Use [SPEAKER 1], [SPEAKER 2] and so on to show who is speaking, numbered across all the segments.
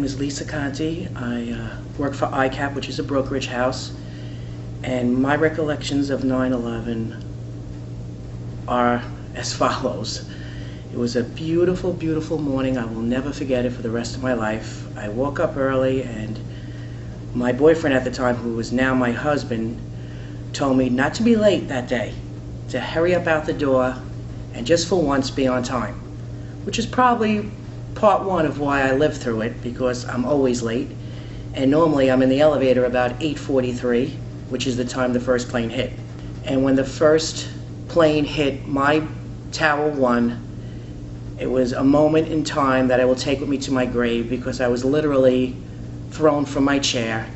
[SPEAKER 1] name is Lisa Conti. I work for ICAP, which is a brokerage house, and my recollections of 9/11 are as follows. It was a beautiful, beautiful morning. I will never forget it for the rest of my life. I woke up early, and my boyfriend at the time, who was now my husband, told me not to be late that day, to hurry up out the door and just for once be on time, which is probably part one of why I lived through it, because I'm always late, and normally I'm in the elevator about 8:43, which is the time the first plane hit. And when the first plane hit my Tower 1, it was a moment in time that I will take with me to my grave, because I was literally thrown from my chair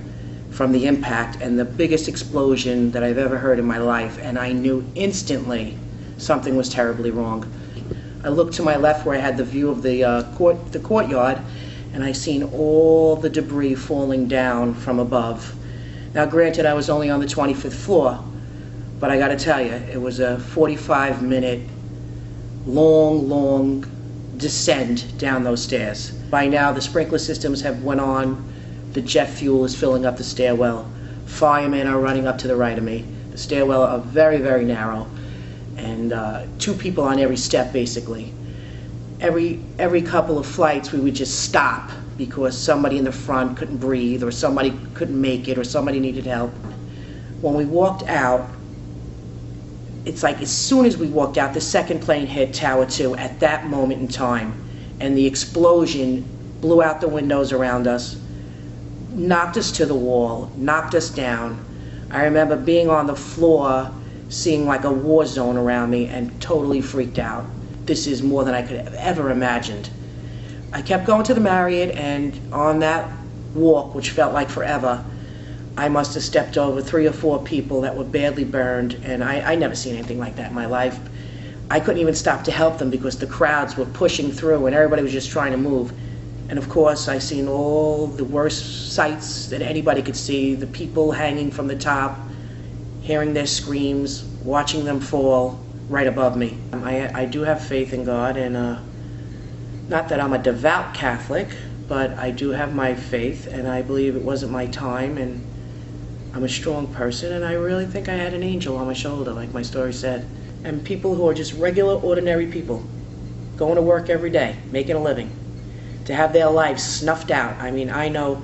[SPEAKER 1] from the impact and the biggest explosion that I've ever heard in my life, and I knew instantly something was terribly wrong. I looked to my left where I had the view of the courtyard, and I seen all the debris falling down from above. Now granted, I was only on the 25th floor, but I gotta tell you, it was a 45-minute long descent down those stairs. By now the sprinkler systems have went on, the jet fuel is filling up the stairwell, firemen are running up to the right of me. The stairwell are very, very narrow, and 2 people on every step basically. Every couple of flights we would just stop because somebody in the front couldn't breathe, or somebody couldn't make it, or somebody needed help. When we walked out, it's like as soon as we walked out, the second plane hit Tower 2 at that moment in time, and the explosion blew out the windows around us, knocked us to the wall, knocked us down. I remember being on the floor, seeing like a war zone around me, and totally freaked out. This is more than I could have ever imagined. I kept going to the Marriott, and on that walk, which felt like forever, I must have stepped over 3 or 4 people that were badly burned, and I never seen anything like that in my life. I couldn't even stop to help them because the crowds were pushing through and everybody was just trying to move. And of course, I seen all the worst sights that anybody could see, the people hanging from the top, hearing their screams, watching them fall right above me. I do have faith in God, and not that I'm a devout Catholic, but I do have my faith, and I believe it wasn't my time, and I'm a strong person, and I really think I had an angel on my shoulder, like my story said. And people who are just regular, ordinary people, going to work every day, making a living, to have their lives snuffed out. I mean, I know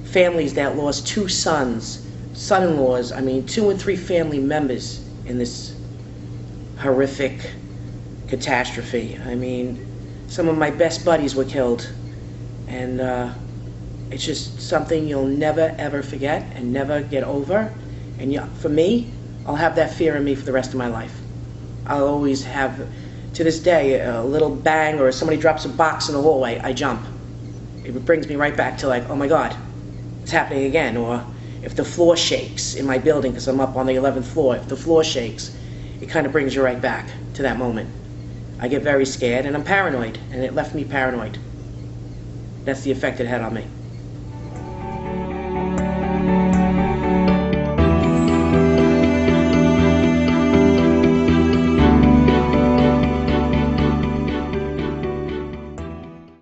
[SPEAKER 1] families that lost 2 sons, son-in-laws, 2 and 3 family members in this horrific catastrophe. Some of my best buddies were killed, and it's just something you'll never ever forget and never get over. And for me, I'll have that fear in me for the rest of my life. I'll always have, to this day, a little bang, or somebody drops a box in the hallway, I jump. It brings me right back to like, oh my God, it's happening again. Or if the floor shakes in my building, because I'm up on the 11th floor, if the floor shakes, it kind of brings you right back to that moment. I get very scared, and I'm paranoid, and it left me paranoid. That's the effect it had on me.